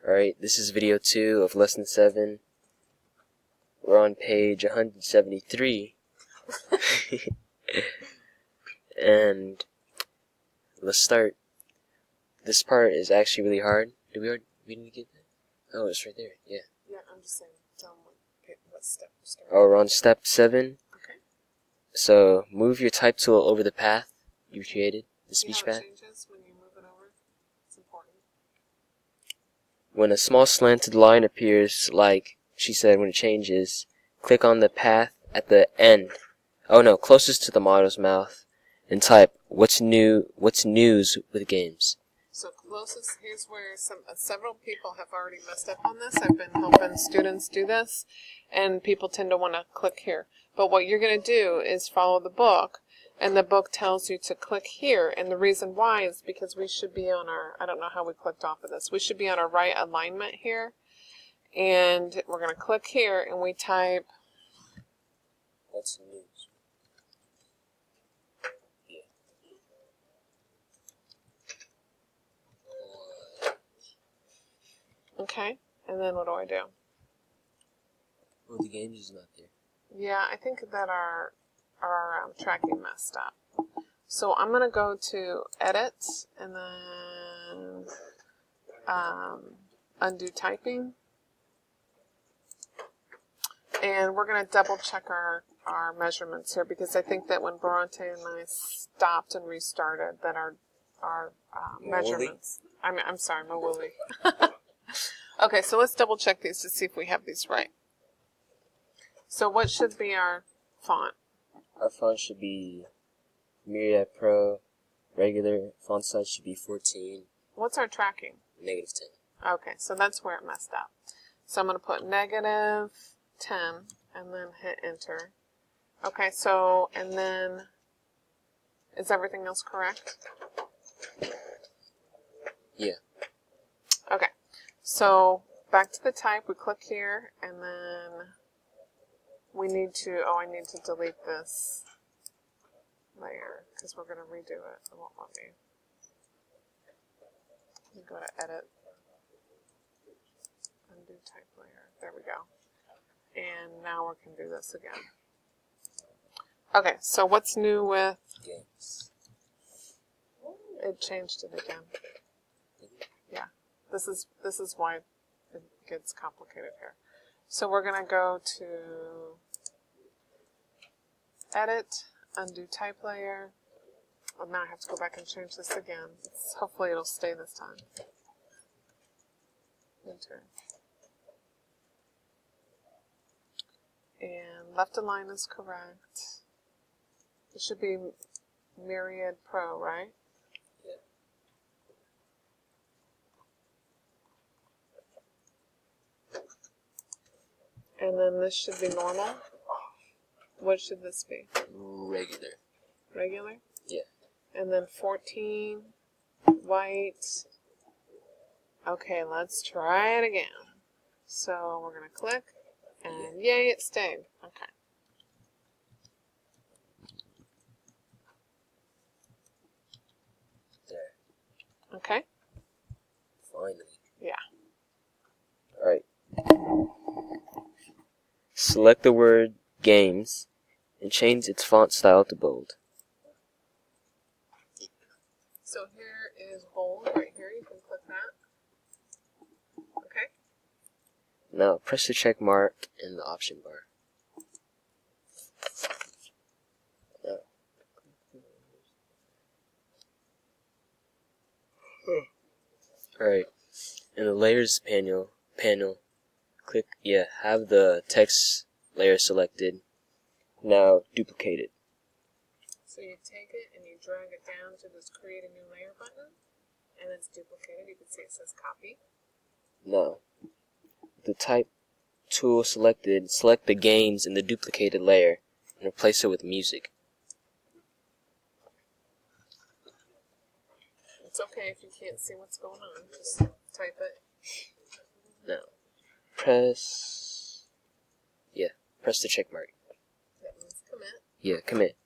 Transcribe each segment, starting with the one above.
Alright, this is video 2 of lesson 7. We're on page 173. And let's start. This part is actually really hard. Did we didn't get that? Oh, it's right there. Yeah. Yeah, I'm just saying, tell them what step you start. Oh, we're on step 7. Okay. So move your type tool over the path you created, the speech See how path. it changes when you move it over? It's important. When a small slanted line appears, like she said, when it changes, click on the path at the end. Oh no, closest to the model's mouth, and type what's news with games. So closest, here's where several people have already messed up on this. I've been helping students do this, and people tend to want to click here. But what you're going to do is follow the book, and the book tells you to click here. And the reason why is because we should be on our, I don't know how we clicked off of this, we should be on our right alignment here. And we're going to click here, and we type What's news? okay, and then what do I do? Oh, the games is not there. Yeah, I think that our tracking messed up. So I'm going to go to Edit and then Undo Typing. And we're going to double check our measurements here because I think that when Bronte and I stopped and restarted that our measurements... I'm sorry, Mawuli. Okay, so let's double check these to see if we have these right. So what should be our font? Our font should be Myriad Pro. Regular font size should be 14. What's our tracking? -10. Okay, so that's where it messed up. So I'm going to put -10 and then hit enter. Okay, so, and then, is everything else correct? Yeah. Okay, so back to the type, we click here, and then we need to, I need to delete this layer because we're going to redo it. It won't let me. Let me go to edit, undo type layer. There we go. And now we can do this again. Okay, so what's new with Games. it? Changed it again. Yeah, this is why it gets complicated here. So we're gonna go to edit, undo type layer. Well, now I have to go back and change this again. Hopefully it'll stay this time. Enter. And left align is correct. It should be Myriad Pro, right? And then this should be normal. What should this be? Regular. Regular? Yeah. And then 14, white. Okay, let's try it again. So we're going to click, and yay, it stayed. Okay. There. Okay? Finally. Yeah. Alright. Select the word games and change its font style to bold. So here is bold right here. You can click that. Okay? Now press the check mark in the option bar. Alright, in the layers panel, click, have the text layer selected. Now duplicate it. So you take it and you drag it down to this create a new layer button, and it's duplicated. You can see it says copy. Now, the type tool selected, select the games in the duplicated layer and replace it with music. It's okay if you can't see what's going on. Just type it. Now, press the check mark. That means commit. Yeah, commit.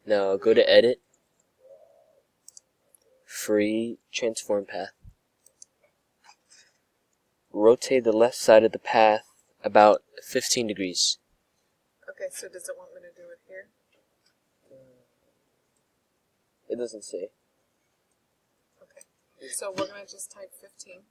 Now go to edit, free transform path. rotate the left side of the path about 15 degrees. Okay, so does it want me to do it here? It doesn't say. Okay. So we're going to just type 15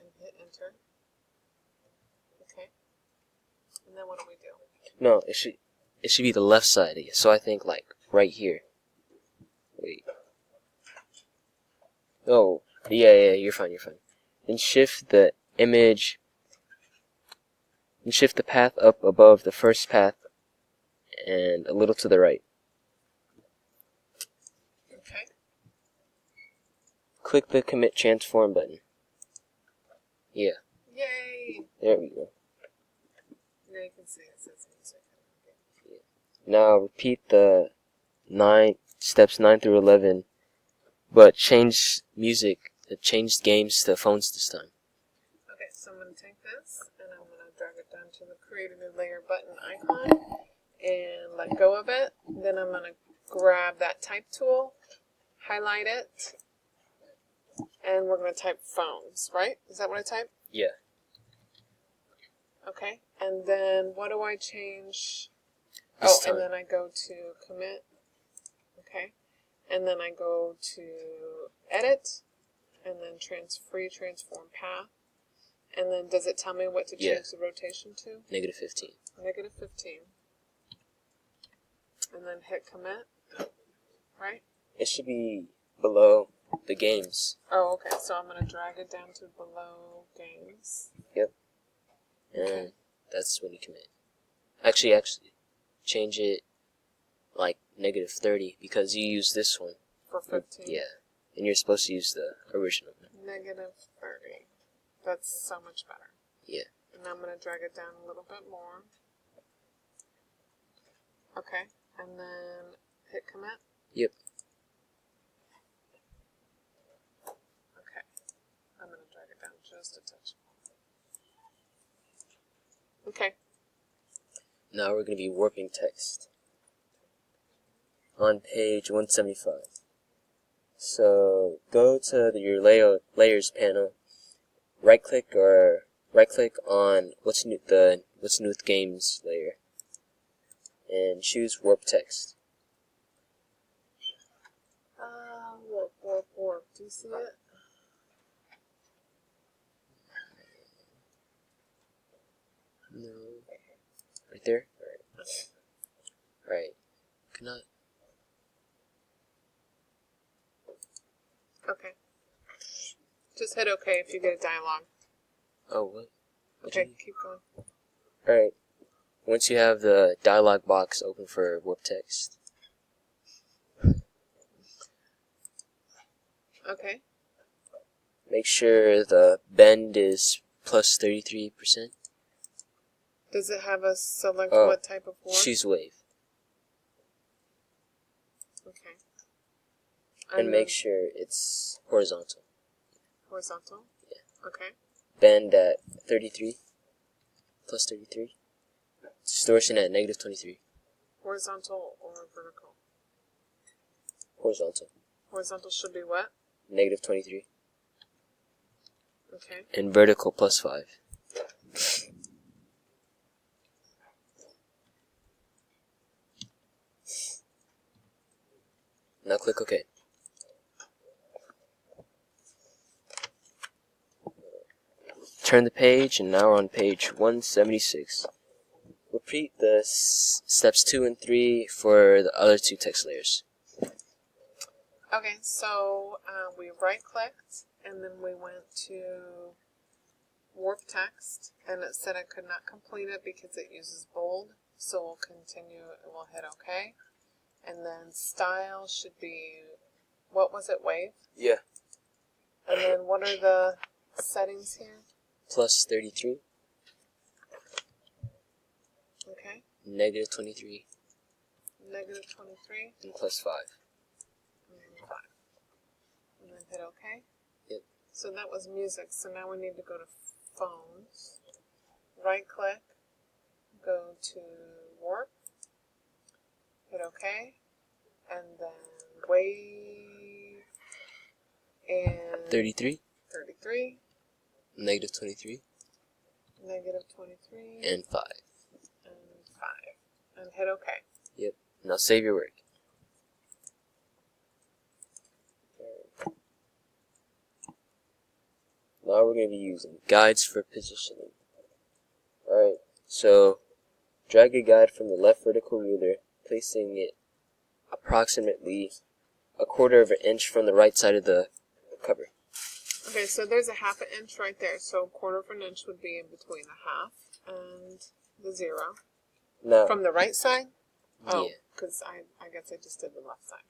and hit enter. Okay. And then what do we do? No, it should be the left side. So I think like right here. Wait. Oh, yeah, you're fine. Then shift the image. And shift the path up above the first path and a little to the right. Okay. Click the commit transform button. Yeah. Yay! There we go. Now you can see it says music. Okay. Now repeat the steps 9 through 11, but change games to phones this time. Okay, so I'm going to take this and I'm going to drag it down to the create a new layer button icon and let go of it. Then I'm going to grab that type tool, highlight it, and we're going to type phones, right? Is that what I type? Yeah. Okay, and then what do I change? This Oh, time. and then I go to commit. Okay, and then I go to edit, and then free transform path. And then does it tell me what to change the rotation to? Negative 15. Negative 15. And then hit commit, right? It should be below the games. Oh, okay, so I'm going to drag it down to below games. Yep. And that's when you commit. Actually, change it like negative 30 because you use this one. For 15? Yeah. And you're supposed to use the original one. Negative 30. That's so much better. Yeah. And I'm going to drag it down a little bit more. Okay, and then hit commit? Yep. Okay, I'm going to drag it down just a touch. Okay. Now we're going to be warping text on page 175. So go to your layers panel, right click on what's new with games layer, and choose warp text. Warp. Do you see it? No. Right there? Right. Cannot. Okay. Just hit OK if you get a dialogue. Oh, what? Okay, keep going. Alright. Once you have the dialog box open for warp text. Okay. Make sure the bend is plus 33%. Does it have us select what type of warp? Choose wave. Okay. And make sure it's horizontal. Horizontal? Yeah. Okay. Bend at 33. Plus 33. Distortion at negative 23. Horizontal or vertical? Horizontal. Horizontal should be what? Negative 23. Okay. And vertical plus 5. Now click OK. Turn the page, and now we're on page 176. Repeat the steps 2 and 3 for the other two text layers. Okay, so we right-clicked, and then we went to warp text, and it said I could not complete it because it uses bold, so we'll continue, and we'll hit OK. And then style should be, what was it, wave? Yeah. And then what are the settings here? Plus 33. Okay. Negative 23. Negative 23. And plus 5. And 5. And then hit OK. Yep. So that was music. So now we need to go to phones. Right click. Go to warp. Hit OK. And then wave. And 33. 33. Negative 23. Negative 23. And 5. And 5. And hit OK. Yep. Now save your work. Now we're going to be using guides for positioning. Alright, so drag a guide from the left vertical ruler, placing it approximately 1/4 of an inch from the right side of the cover. Okay, so there's a 1/2 inch right there, so 1/4 of an inch would be in between the 1/2 and the 0. Now, From the right side? Oh, yeah. because I guess I just did the left side.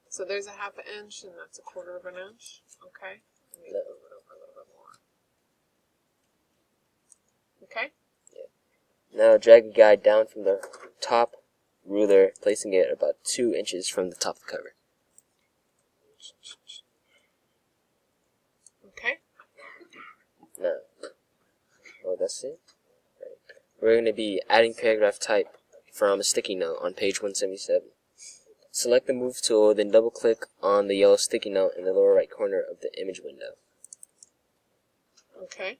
So there's a 1/2 inch, and that's 1/4 of an inch. Okay. Let me move it over a little bit more. Okay. Now drag a guide down from the top ruler, placing it about 2 inches from the top of the cover. Okay. Now, oh, that's it? Right. We're going to be adding paragraph type from a sticky note on page 177. Select the Move tool, then double-click on the yellow sticky note in the lower right corner of the image window. Okay.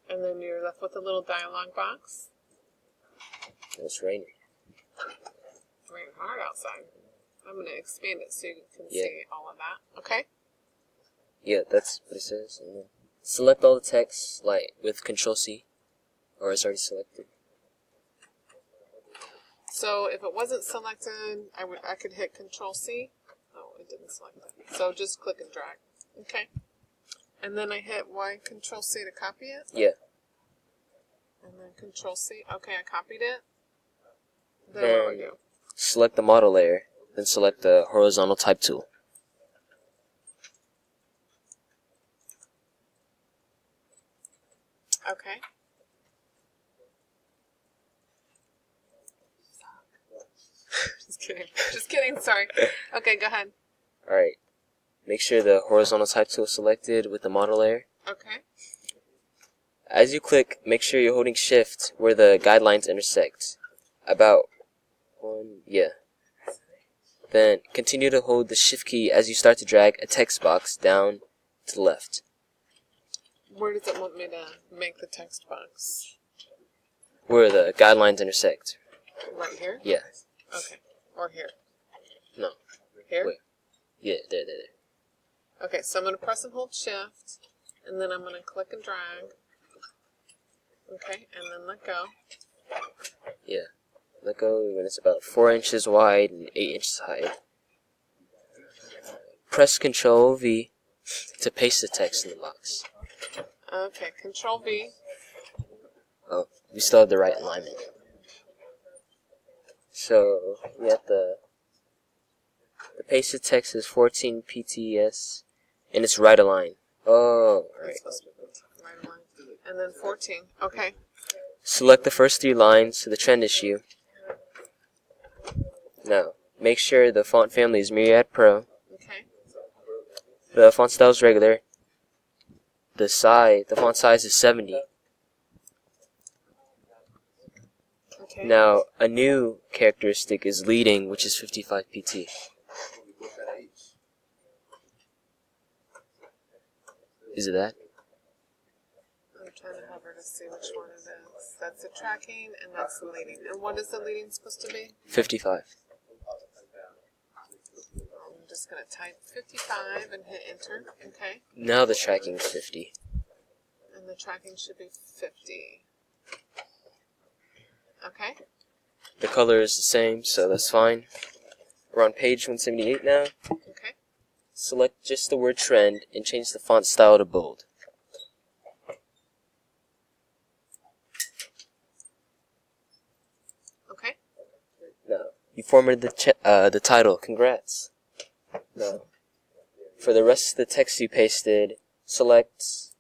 And then you're left with a little dialog box. It's raining. It's raining hard outside. I'm going to expand it so you can Yeah. see all of that. Okay. Yeah, that's what it says. And then select all the text, like with Control-C, or it's already selected. So if it wasn't selected, I could hit Control-C. Oh, it didn't select it. So just click and drag. Okay. And then I hit Control-C to copy it. Yeah. And then Control-C. Okay, I copied it. Then what do I do? Select the model layer, then select the horizontal type tool. Okay. Just kidding. Just kidding. Sorry. Okay, go ahead. Alright. Make sure the horizontal type tool is selected with the model layer. Okay. As you click, make sure you're holding shift where the guidelines intersect. About one, yeah. Then continue to hold the shift key as you start to drag a text box down to the left. Where does it want me to make the text box? Where the guidelines intersect. Right here? Yeah. Okay. Or here? No. Here? Wait. Yeah, there. Okay, so I'm going to press and hold shift, and then I'm going to click and drag. Okay, and then let go. Yeah. Let go when it's about 4 inches wide and 8 inches high. Press Control V to paste the text in the box. Okay, Control V. Oh, we still have the right alignment. So we have the pasted text is 14 PTS, and it's right align. Oh, right. It's supposed to be right line. And then 14. Okay. Select the first 3 lines to the trend issue. Now, make sure the font family is Myriad Pro. Okay. The font style is regular. The font size is 70. Okay. Now, a new characteristic is leading, which is 55 PT. Is it that? I'm trying to hover to see which one it is. That's the tracking, and that's the leading. And what is the leading supposed to be? 55. I'm just going to type 55 and hit enter. Okay. Now the tracking is 50. And the tracking should be 50. Okay. The color is the same, so that's fine. We're on page 178 now. Okay. Select just the word trend and change the font style to bold. Okay. Now, you formatted the title. Congrats. Now, for the rest of the text you pasted, select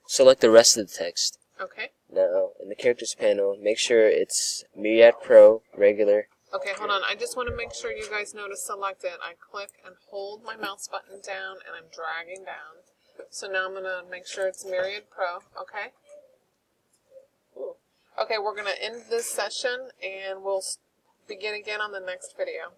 the rest of the text. Okay. Now, in the characters panel, make sure it's Myriad Pro, regular. Okay, hold on. I just want to make sure you guys know to select it. I click and hold my mouse button down, and I'm dragging down. So now I'm going to make sure it's Myriad Pro. Okay? Okay, we're going to end this session, and we'll begin again on the next video.